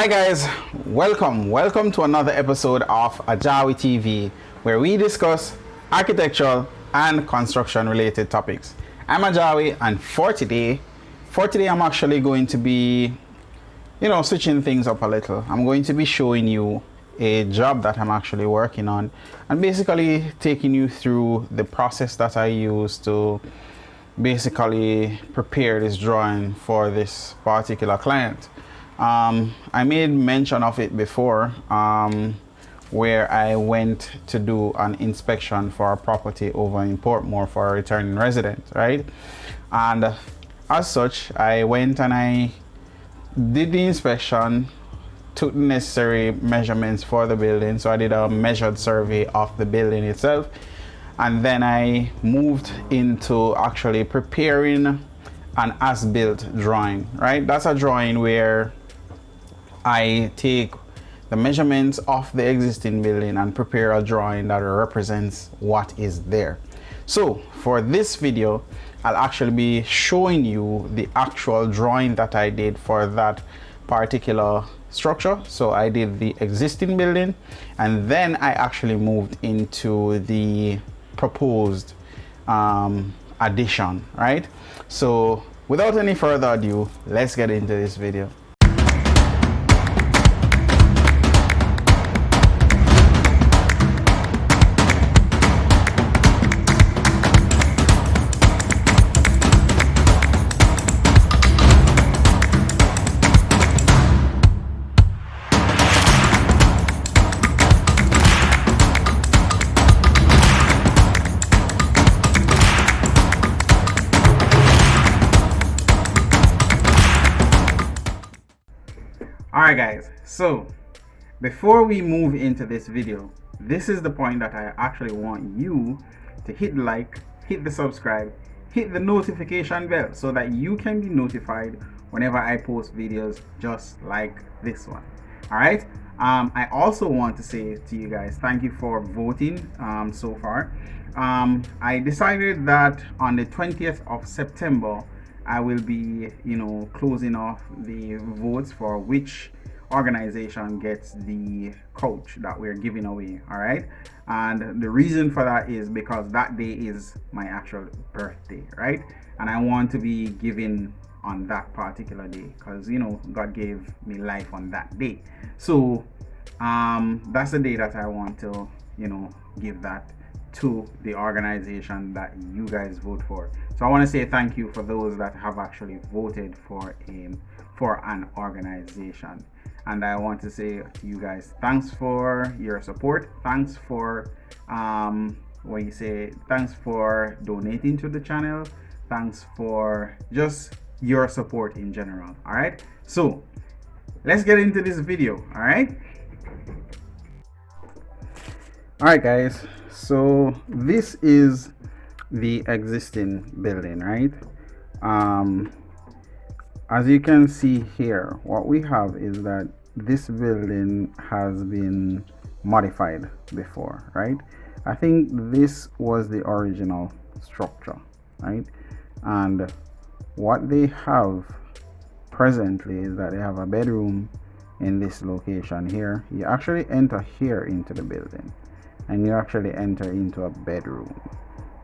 Hi guys, welcome to another episode of AJAWI TV, where we discuss architectural and construction related topics. I'm AJAWI, and for today I'm actually going to be switching things up a little. I'm going to be showing you a job that I'm actually working on and basically taking you through the process that I use to basically prepare this drawing for this particular client. I made mention of it before, where I went to do an inspection for a property over in Portmore for a returning resident, right? And as such, I went and I did the inspection, took the necessary measurements for the building. So I did a measured survey of the building itself, and then I moved into actually preparing an as-built drawing, right? That's a drawing where I take the measurements of the existing building and prepare a drawing that represents what is there. So for this video, I'll actually be showing you the actual drawing that I did for that particular structure. So I did the existing building, and then I actually moved into the proposed addition, right? So without any further ado, let's get into this video. Alright guys, so before we move into this video, this is the point that I actually want you to hit the like, hit the subscribe, hit the notification bell so that you can be notified whenever I post videos just like this one. Alright, I also want to say to you guys, thank you for voting so far. I decided that on the 20th of September I will be closing off the votes for which organization gets the couch that we're giving away. All right, and the reason for that is because that day is my actual birthday, right? And I want to be giving on that particular day because God gave me life on that day. So that's the day that I want to give that to the organization that you guys vote for. So I want to say thank you for those that have actually voted for an organization, and I want to say to you guys, thanks for your support. Thanks for thanks for donating to the channel. Thanks for just your support in general. All right, so let's get into this video. All right guys, so this is the existing building, right? As you can see here, what we have is that this building has been modified before, right? I think this was the original structure, right? And what they have presently is that they have a bedroom in this location here. You actually enter here into the building and you actually enter into a bedroom.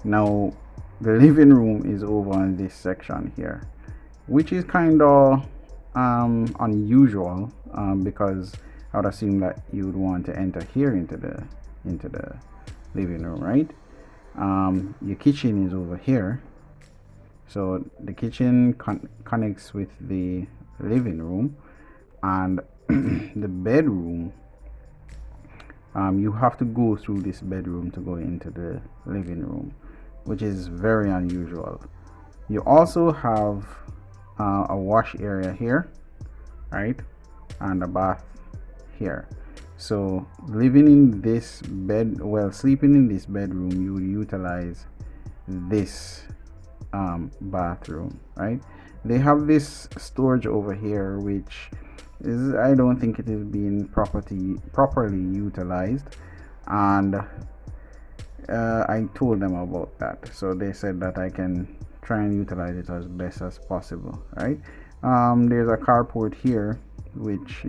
Now the living room is over in this section here, which is kind of unusual, because I would assume that you would want to enter here into the living room, right? Your kitchen is over here, so the kitchen connects with the living room, and the bedroom, you have to go through this bedroom to go into the living room, which is very unusual. You also have a wash area here, right, and a bath here. So living in this bed, well, sleeping in this bedroom, you would utilize this bathroom, right? They have this storage over here, which is, I don't think it is being properly utilized, and I told them about that, so they said that I can try and utilize it as best as possible, right? There's a carport here which,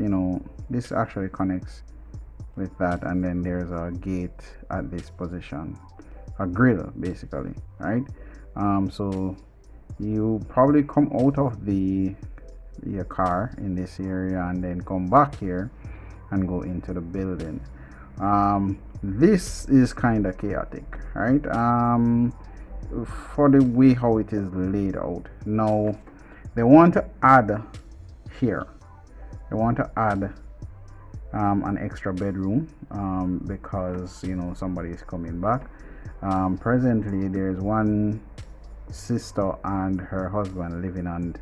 this actually connects with that, and then there's a gate at this position, a grill basically, right? So you probably come out of your car in this area and then come back here and go into the building. This is kind of chaotic, right? For the way how it is laid out. Now they want to add here, they want to add an extra bedroom, because somebody is coming back. Presently there's one sister and her husband living on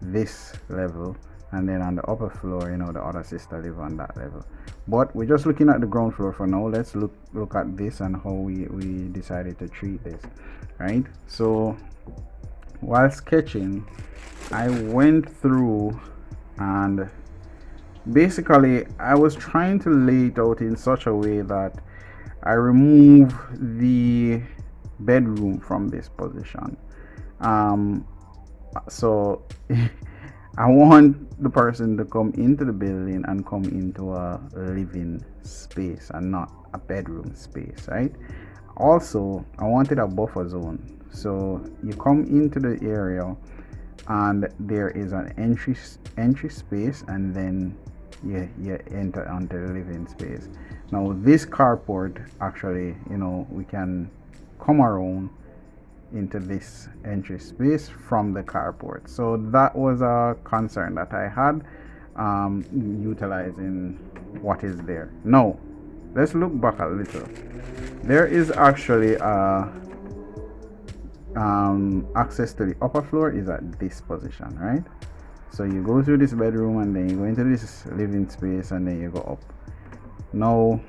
this level, and then on the upper floor, the other sister live on that level. But we're just looking at the ground floor for now. Let's look at this and how we decided to treat this, right? So while sketching, I went through and basically I was trying to lay it out in such a way that I remove the bedroom from this position. So I want the person to come into the building and come into a living space and not a bedroom space, right? Also, I wanted a buffer zone. So you come into the area and there is an entry space, and then you enter onto the living space. Now this carport, actually, we can come around into this entry space from the carport. So that was a concern that I had, utilizing what is there. Now let's look back a little. There is actually access to the upper floor is at this position, right? So you go through this bedroom and then you go into this living space and then you go up. Now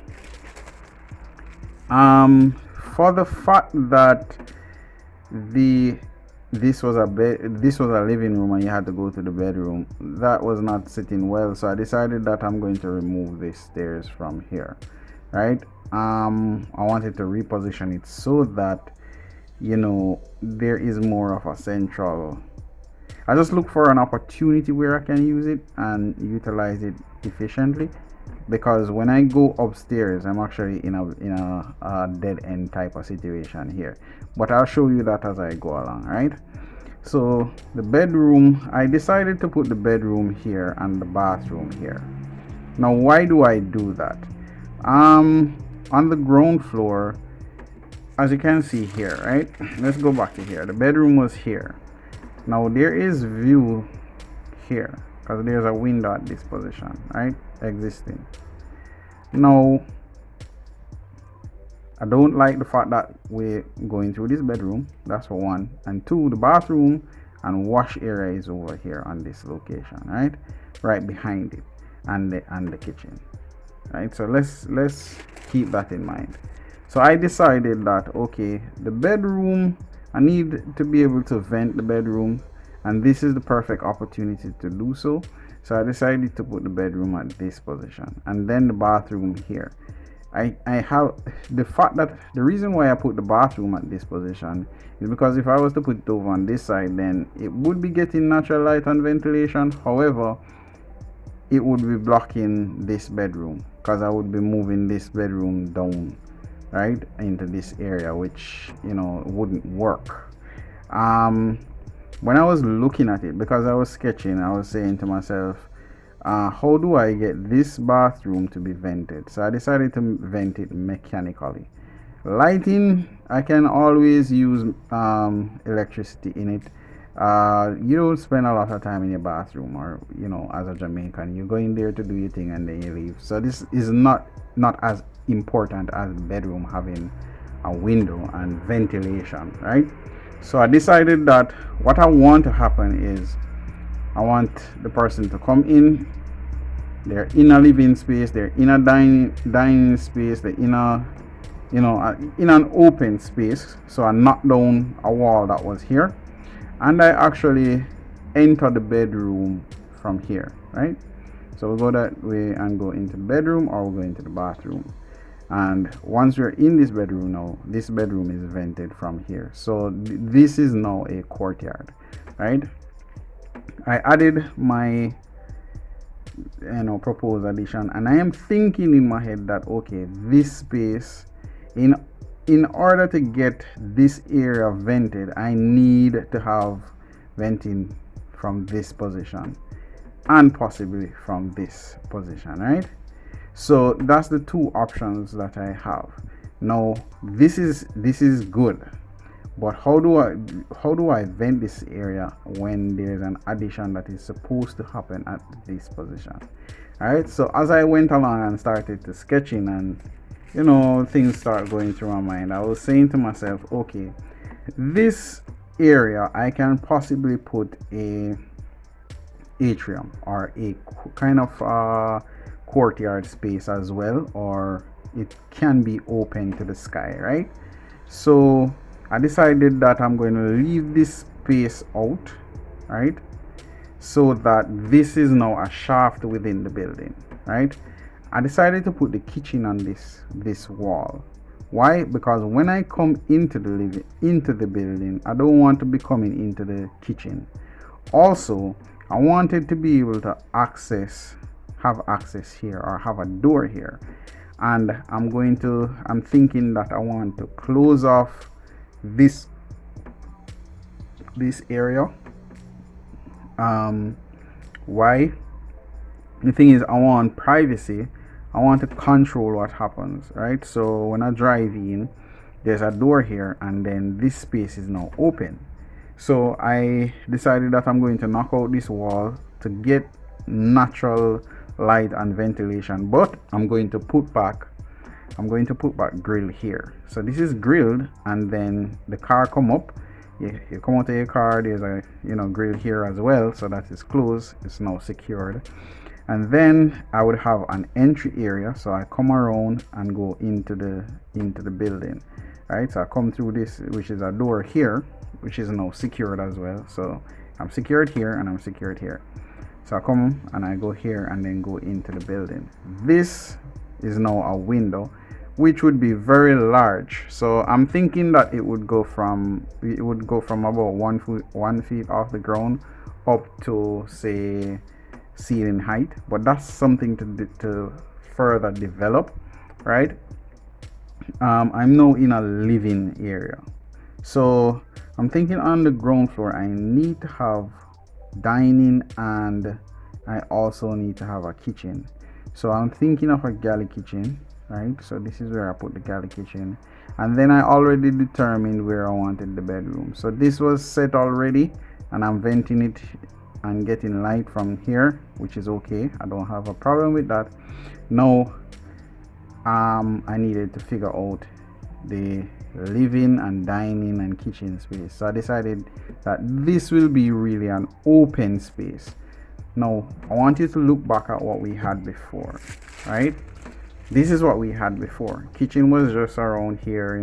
for the fact that this was a living room and you had to go to the bedroom, that was not sitting well, so I decided that I'm going to remove the stairs from here, right? I wanted to reposition it so that there is more of a central. I just look for an opportunity where I can use it and utilize it efficiently, because when I go upstairs I'm actually in a dead end type of situation here, but I'll show you that as I go along, right? So the bedroom, I decided to put the bedroom here and the bathroom here. Now why do I do that? On the ground floor, as you can see here, right? Let's go back to here. The bedroom was here. Now there is view here because there's a window at this position, right? Existing. Now I don't like the fact that we're going through this bedroom. That's for one. And two, the bathroom and wash area is over here on this location, right behind it, and the kitchen, right? So let's keep that in mind. So I decided that, okay, the bedroom, I need to be able to vent the bedroom, and this is the perfect opportunity to do so. So I decided to put the bedroom at this position and then the bathroom here. I have the fact that the reason why I put the bathroom at this position is because if I was to put it over on this side, then it would be getting natural light and ventilation. However, it would be blocking this bedroom because I would be moving this bedroom down, right, into this area, which wouldn't work. When I was looking at it, because I was sketching, I was saying to myself, how do I get this bathroom to be vented? So I decided to vent it mechanically. Lighting, I can always use electricity in it. You don't spend a lot of time in your bathroom, or as a Jamaican, you go in there to do your thing and then you leave. So this is not as important as bedroom having a window and ventilation, right? So I decided that what I want to happen is I want the person to come in, they're in a living space, they're in a dining space, they're in an open space. So I knocked down a wall that was here and I actually enter the bedroom from here, right? So we'll go that way and go into the bedroom, or we'll go into the bathroom. And once we're in this bedroom now, this bedroom is vented from here. So this is now a courtyard, right? I added my proposed addition, and I am thinking in my head that okay, this space, in order to get this area vented, I need to have venting from this position and possibly from this position, right? So that's the two options that I have. Now this is good, but how do I vent this area when there's an addition that is supposed to happen at this position? All right, so as I went along and started to sketching, and things start going through my mind, I was saying to myself, okay, this area I can possibly put a atrium or a kind of courtyard space as well, or it can be open to the sky, right? So I decided that I'm going to leave this space out, right? So that this is now a shaft within the building, right? I decided to put the kitchen on this wall. Why? Because when I come into the building, I don't want to be coming into the kitchen. Also, I wanted to be able to have access here, or have a door here, and I'm thinking that I want to close off this area. Why? The thing is, I want privacy. I want to control what happens, right? So when I drive in, there's a door here, and then this space is now open. So I decided that I'm going to knock out this wall to get natural light and ventilation, but I'm going to put back grill here. So this is grilled, and then the car come up. You come out of your car, there's a grill here as well, so that is closed, it's now secured. And then I would have an entry area, so I come around and go into the building, right? So I come through this, which is a door here, which is now secured as well. So I'm secured here and I'm secured here. So I come and I go here and then go into the building. This is now a window, which would be very large. So I'm thinking that it would go from about 1 feet off the ground up to, say, ceiling height. But that's something to further develop, right? I'm now in a living area, so I'm thinking on the ground floor I need to have dining, and I also need to have a kitchen. So I'm thinking of a galley kitchen, right? So this is where I put the galley kitchen, and then I already determined where I wanted the bedroom. So this was set already, and I'm venting it and getting light from here, which is okay. I don't have a problem with that. Now I needed to figure out the living and dining and kitchen space. So I decided that this will be really an open space. Now I want you to look back at what we had before, right? This is what we had before. Kitchen was just around here,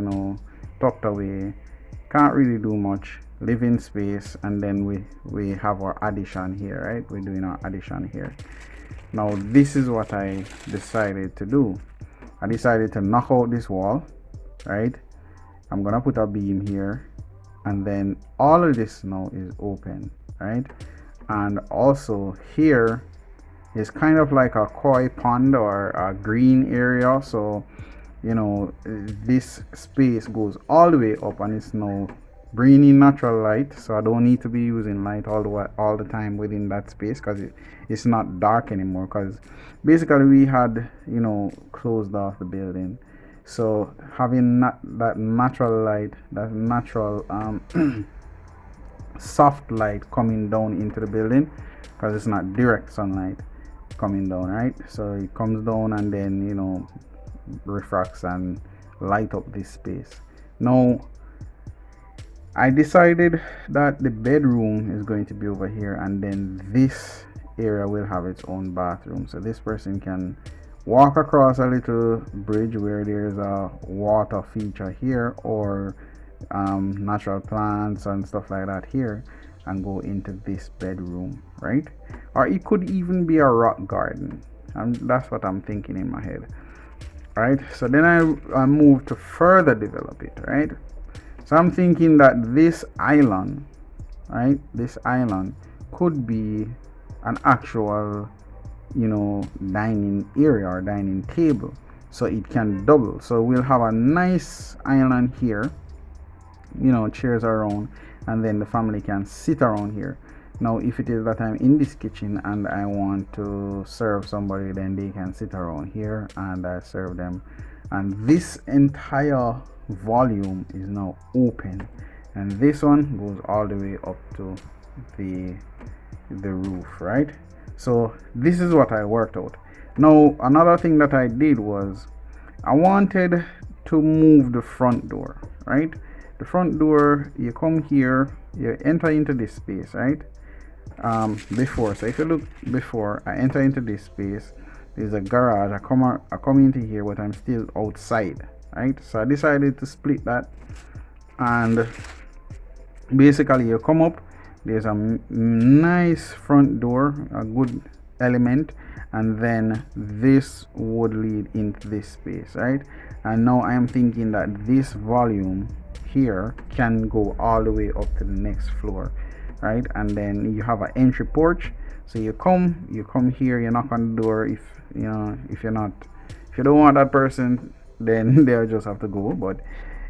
tucked away, can't really do much. Living space, and then we have our addition here, right? We're doing our addition here. Now this is what I decided to do. I decided to knock out this wall, right? I'm gonna put a beam here, and then all of this now is open, right? And also here is kind of like a koi pond or a green area. So this space goes all the way up, and it's now bringing natural light, so I don't need to be using light all the time within that space, because it's not dark anymore, because basically we had closed off the building. So having that natural light, that natural soft light coming down into the building, because it's not direct sunlight coming down, right? So it comes down and then refracts and light up this space. Now I decided that the bedroom is going to be over here, and then this area will have its own bathroom. So this person can walk across a little bridge where there's a water feature here, or natural plants and stuff like that here, and go into this bedroom, right? Or it could even be a rock garden, and that's what I'm thinking in my head, right? So then I move to further develop it, right? So I'm thinking that this island, right, this island could be an actual dining area or dining table, so it can double. So we'll have a nice island here, chairs around, and then the family can sit around here. Now if it is that I'm in this kitchen and I want to serve somebody, then they can sit around here and I serve them. And this entire volume is now open, and this one goes all the way up to the roof, right? So this is what I worked out. Now another thing that I did was I wanted to move the front door, right? The front door, you come here, you enter into this space, right? Before, so if you look before I enter into this space, there's a garage. I come into here, but I'm still outside, right? So I decided to split that, and basically you come up, there's a nice front door, a good element, and then this would lead into this space, right? And now I am thinking that this volume here can go all the way up to the next floor, right? And then you have an entry porch, so you come here, you knock on the door. If you don't want that person, then they'll just have to go. But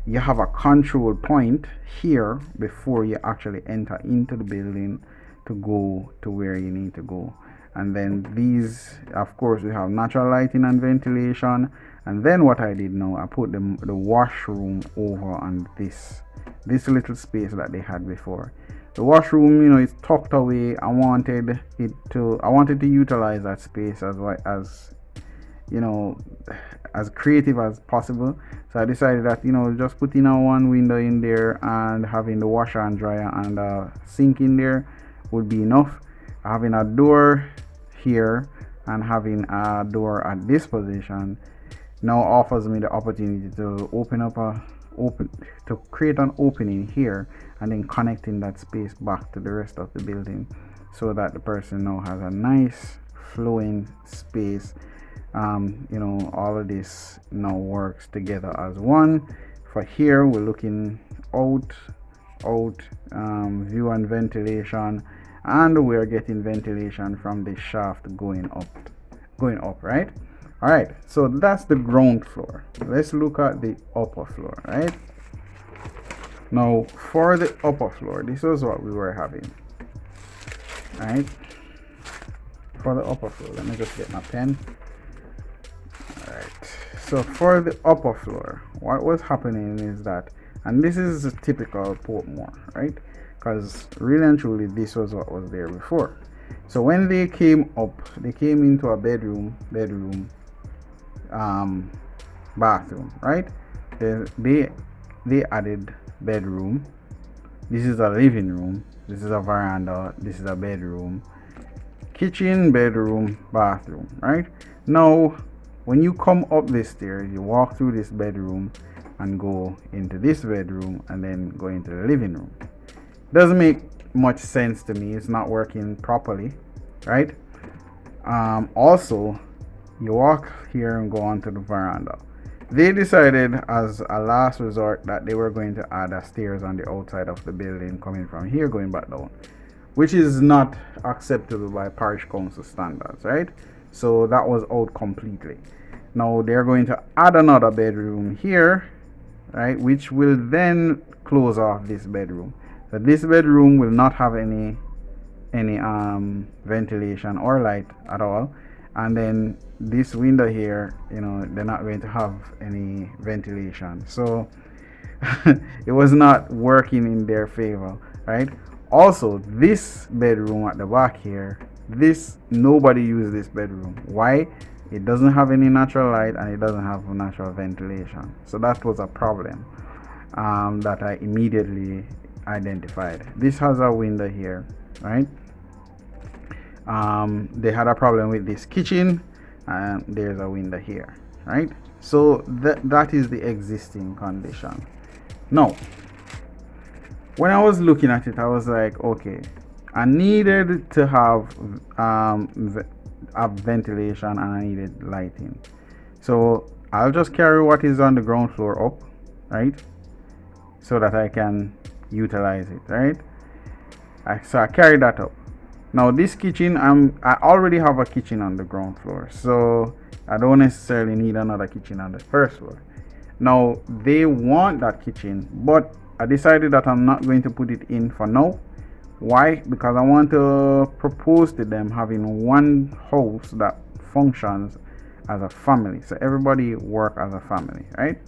you have a control point here before you actually enter into the building to go to where you need to go. And then these, of course, we have natural lighting and ventilation. And then what I did now, I put the washroom over on this little space that they had before. The washroom, is tucked away. I wanted to utilize that space as creative as possible. So I decided that just putting a one window in there and having the washer and dryer and a sink in there would be enough. Having a door here and having a door at this position now offers me the opportunity to create an opening here, and then connecting that space back to the rest of the building, so that the person now has a nice flowing space. All of this now works together as one. For here, we're looking out view and ventilation, and we're getting ventilation from the shaft going up, right? All right, so that's the ground floor. Let's look at the upper floor, right? Now for the upper floor, this was what we were having, right? For the upper floor, let me just get my pen. All right, so for the upper floor, what was happening is that, and this is a typical Portmore, right? Because really and truly, this was what was there before. So when they came up, they came into a bedroom, bathroom, right? They added bedroom. This is a living room. This is a veranda. This is a bedroom, kitchen, bedroom, bathroom, right? Now, when you come up this stairs, you walk through this bedroom and go into this bedroom and then go into the living room. Doesn't make much sense to me. It's not working properly, right? Also, you walk here and go onto the veranda. They decided as a last resort that they were going to add a stairs on the outside of the building, coming from here going back down, which is not acceptable by parish council standards, right? So that was out completely. Now they're going to add another bedroom here, right, which will then close off this bedroom. So this bedroom will not have any ventilation or light at all. And then this window here, they're not going to have any ventilation. So it was not working in their favor, right? Also, this bedroom at the back here, nobody used this bedroom. Why? It doesn't have any natural light and it doesn't have natural ventilation. So that was a problem that I immediately identified. This has a window here, right? They had a problem with this kitchen, and there's a window here, right? So that is the existing condition. Now, when I was looking at it, I was like, okay, I needed to have ventilation and I needed lighting. So I'll just carry what is on the ground floor up, right? So that I can utilize it, right? So I carried that up. Now this kitchen, I already have a kitchen on the ground floor, so I don't necessarily need another kitchen on the first floor. Now they want that kitchen, but I decided that I'm not going to put it in for now. Why? Because I want to propose to them having one house that functions as a family, so everybody work as a family, right?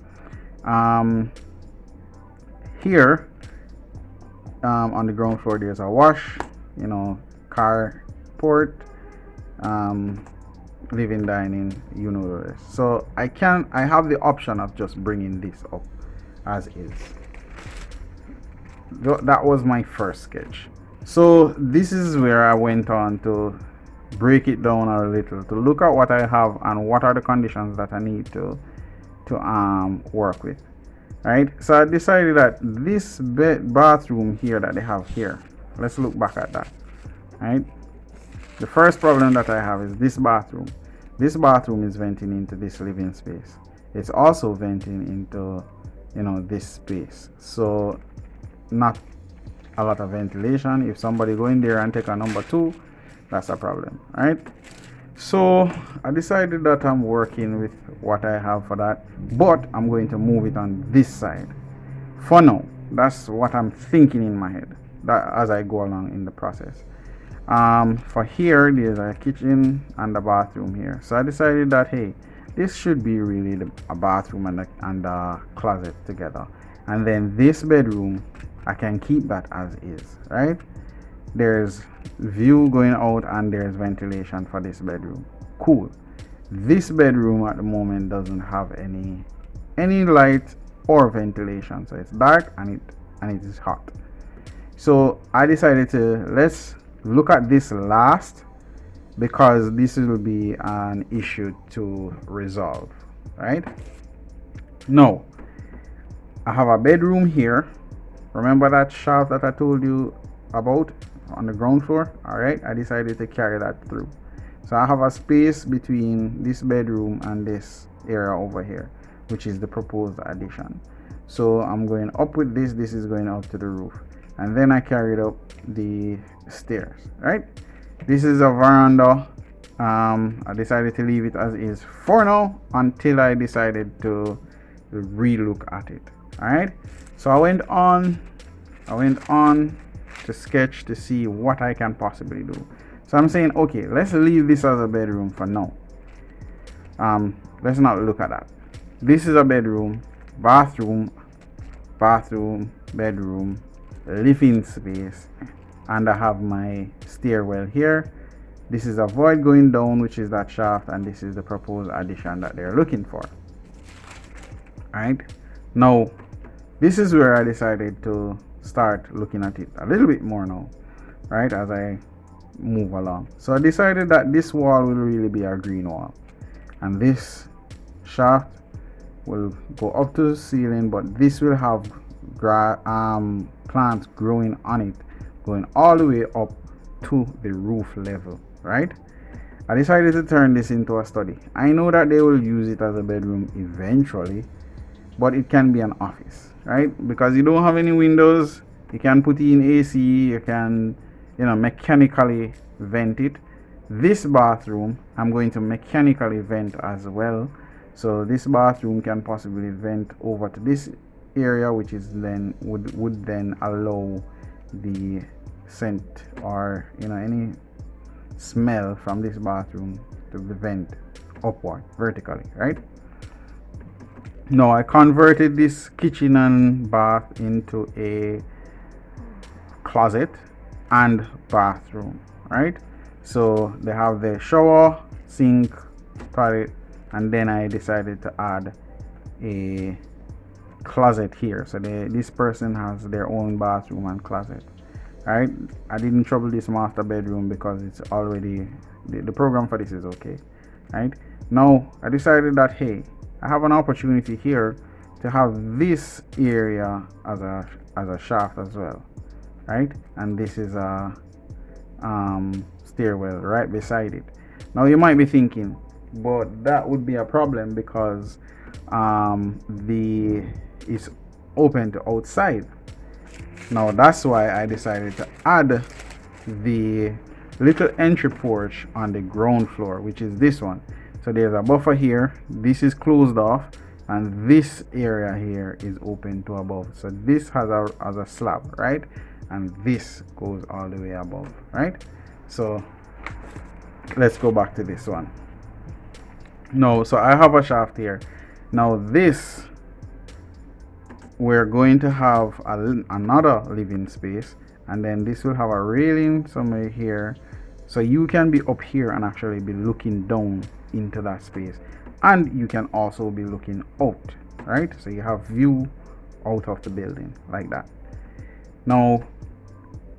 Here on the ground floor there's a wash, car port, living, dining, the rest. So I have the option of just bringing this up as is. That was my first sketch. So this is where I went on to break it down a little, to look at what I have and what are the conditions that I need to work with, right? So I decided that this bathroom here that they have here, let's look back at that, right? The first problem that I have is this bathroom. This bathroom is venting into this living space. It's also venting into this space, so not a lot of ventilation. If somebody go in there and take a number 2, that's a problem, right? So I decided that I'm working with what I have for that, but I'm going to move it on this side for now. That's what I'm thinking in my head, that as I go along in the process. For here there's a kitchen and a bathroom here, so I decided that, hey, this should be really a bathroom and a closet together, and then this bedroom I can keep that as is, right? There's view going out and there's ventilation for this bedroom. Cool. This bedroom at the moment doesn't have any light or ventilation, so it's dark and it is hot. So I decided to let's look at this last, because this will be an issue to resolve, right? Now I have a bedroom here. Remember that shaft that I told you about on the ground floor? All right, I decided to carry that through. So I have a space between this bedroom and this area over here, which is the proposed addition. So I'm going up with this. This is going up to the roof, and then I carried up the stairs, right? This is a veranda. I decided to leave it as is for now until I decided to relook at it. All right, so I went on to sketch to see what I can possibly do. So I'm saying, okay, let's leave this as a bedroom for now. Let's not look at that. This is a bedroom, bathroom, bedroom, living space, and I have my stairwell here. This is a void going down, which is that shaft, and this is the proposed addition that they're looking for. All right, now this is where I decided to start looking at it a little bit more now, right, as I move along. So I decided that this wall will really be a green wall, and this shaft will go up to the ceiling, but this will have plants growing on it, going all the way up to the roof level, right? I decided to turn this into a study. I know that they will use it as a bedroom eventually, but it can be an office, right? Because you don't have any windows, you can put in AC, you can mechanically vent it. This bathroom I'm going to mechanically vent as well, so this bathroom can possibly vent over to this area, which is then would then allow the scent or any smell from this bathroom to be vent upward vertically, right? Now I converted this kitchen and bath into a closet and bathroom, right? So they have the shower, sink, toilet, and then I decided to add a closet here. So this person has their own bathroom and closet, right? I didn't trouble this master bedroom because it's already the program for this is okay, right? Now I decided that, hey, I have an opportunity here to have this area as a shaft as well, right? And this is a stairwell right beside it. Now you might be thinking, but that would be a problem because it's open to outside. Now that's why I decided to add the little entry porch on the ground floor, which is this one. So there's a buffer here, this is closed off, and this area here is open to above. So this has a slab, right? And this goes all the way above, right? So let's go back to this one. No, so I have a shaft here. Now this, we're going to have another living space, and then this will have a railing somewhere here, so you can be up here and actually be looking down into that space, and you can also be looking out, right? So you have view out of the building like that. Now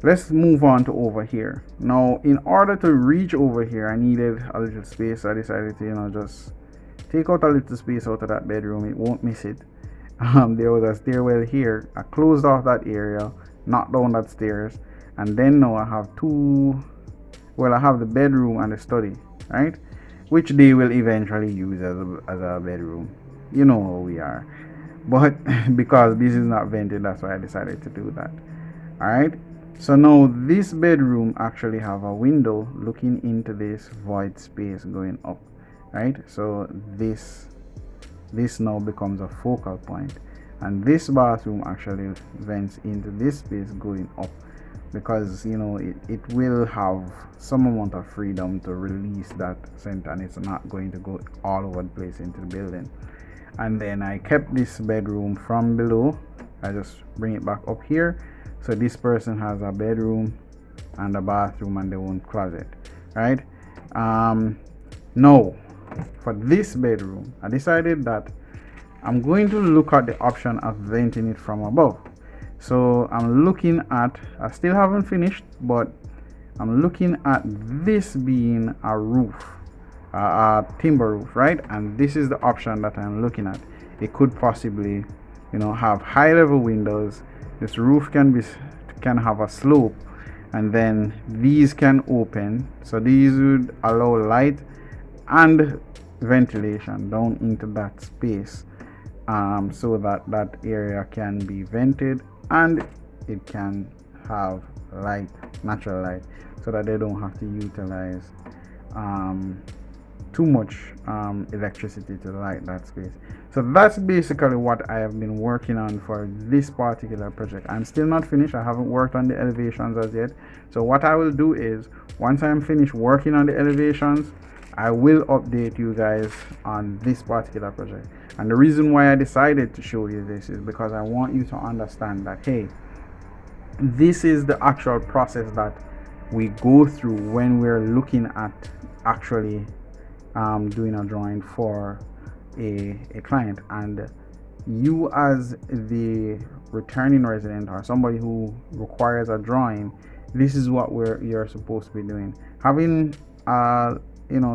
let's move on to over here. Now in order to reach over here, I needed a little space. I decided to just take out a little space out of that bedroom. It won't miss it. There was a stairwell here. I closed off that area, knocked down that stairs, and then now I have I have the bedroom and the study, right? Which they will eventually use as a bedroom. You know how we are. But because this is not vented, that's why I decided to do that. Alright, so now this bedroom actually have a window looking into this void space going up, right? So this now becomes a focal point, and this bathroom actually vents into this space going up, because it will have some amount of freedom to release that scent, and it's not going to go all over the place into the building. And then I kept this bedroom from below. I just bring it back up here, so this person has a bedroom and a bathroom and their own closet, right? Now for this bedroom, I decided that I'm going to look at the option of venting it from above. So I'm looking at, I still haven't finished, but I'm looking at this being a roof, a timber roof, right? And this is the option that I'm looking at. It could possibly have high level windows. This roof can have a slope, and then these can open, so these would allow light and ventilation down into that space, so that area can be vented and it can have light, natural light, so that they don't have to utilize too much electricity to light that space. So that's basically what I have been working on for this particular project. I'm still not finished. I haven't worked on the elevations as yet. So what I will do is, once I'm finished working on the elevations, I will update you guys on this particular project. And the reason why I decided to show you this is because I want you to understand that, hey, this is the actual process that we go through when we're looking at actually doing a drawing for a client. And you, as the returning resident or somebody who requires a drawing, this is what you're supposed to be doing. Having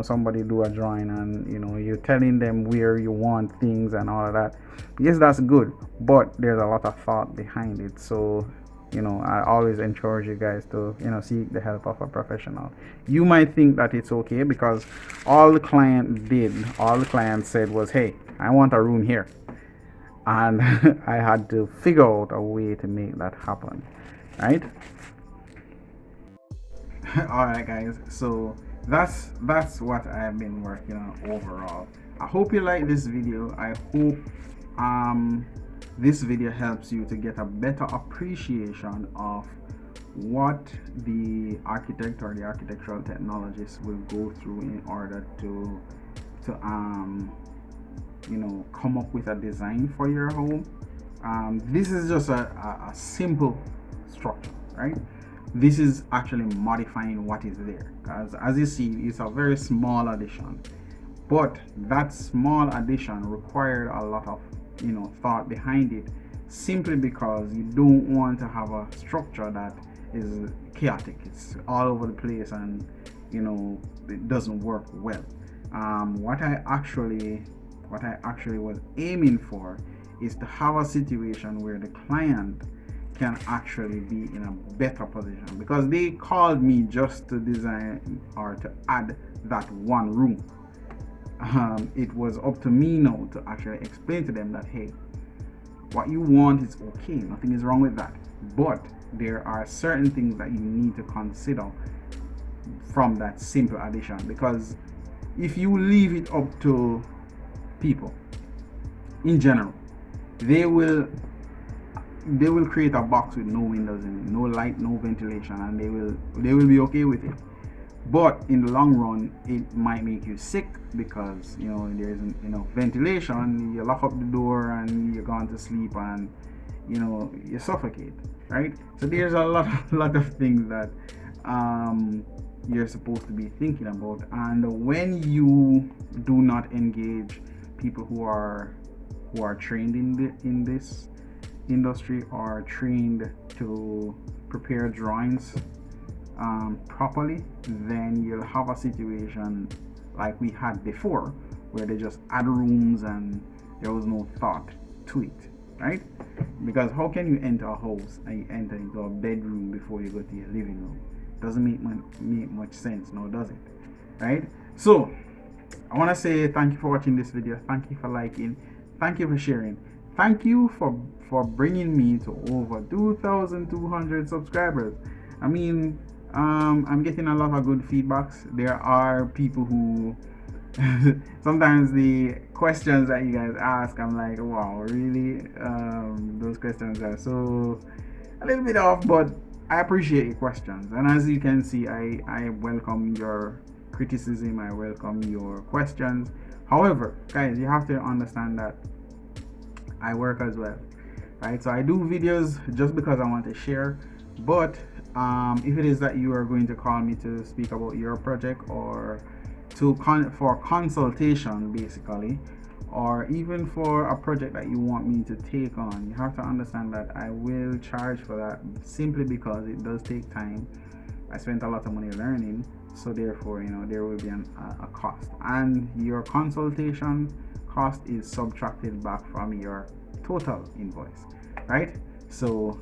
somebody do a drawing and you're telling them where you want things and all of that, yes, that's good, but there's a lot of thought behind it. So I always encourage you guys to seek the help of a professional. You might think that it's okay because all the client said was, hey, I want a room here, and I had to figure out a way to make that happen, right? All right, guys, so that's what I have been working on overall. I hope you like this video. I hope this video helps you to get a better appreciation of what the architect or the architectural technologist will go through in order to come up with a design for your home. This is just a simple structure, right? This is actually modifying what is there, because as you see, it's a very small addition, but that small addition required a lot of thought behind it, simply because you don't want to have a structure that is chaotic. It's all over the place and it doesn't work well. What I actually was aiming for is to have a situation where the client can actually be in a better position, because they called me just to design or to add that one room. It was up to me now to actually explain to them that, hey, what you want is okay, nothing is wrong with that, but there are certain things that you need to consider from that simple addition. Because if you leave it up to people in general, they will create a box with no windows in it, no light, no ventilation, and they will be okay with it. But in the long run, it might make you sick because there isn't enough ventilation. You lock up the door and you're going to sleep, and you suffocate, right? So there's a lot of things that you're supposed to be thinking about. And when you do not engage people who are trained in this industry, or trained to prepare drawings properly, then you'll have a situation like we had before, where they just add rooms and there was no thought to it, right? Because how can you enter a house and you enter into a bedroom before you go to your living room? Doesn't make much sense, no, does it? Right? So I want to say thank you for watching this video. Thank you for liking. Thank you for sharing. Thank you for bringing me to over 2,200 subscribers. I mean, I'm getting a lot of good feedbacks. There are people who sometimes the questions that you guys ask, I'm like, wow, really? Those questions are so a little bit off, but I appreciate your questions. And as you can see, I welcome your criticism, I welcome your questions. However, guys, you have to understand that I work as well, right? So I do videos just because I want to share. But if it is that you are going to call me to speak about your project, or for consultation basically, or even for a project that you want me to take on, you have to understand that I will charge for that, simply because it does take time. I spent a lot of money learning, so therefore there will be a cost, and your consultation cost is subtracted back from your total invoice, right? So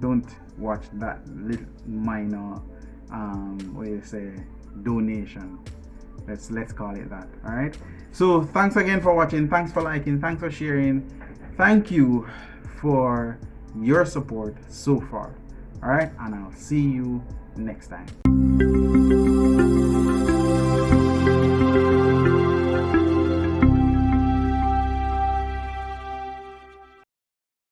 don't watch that little minor what you say, donation, let's call it that. All right, so thanks again for watching, thanks for liking, thanks for sharing, thank you for your support so far. All right, and I'll see you next time.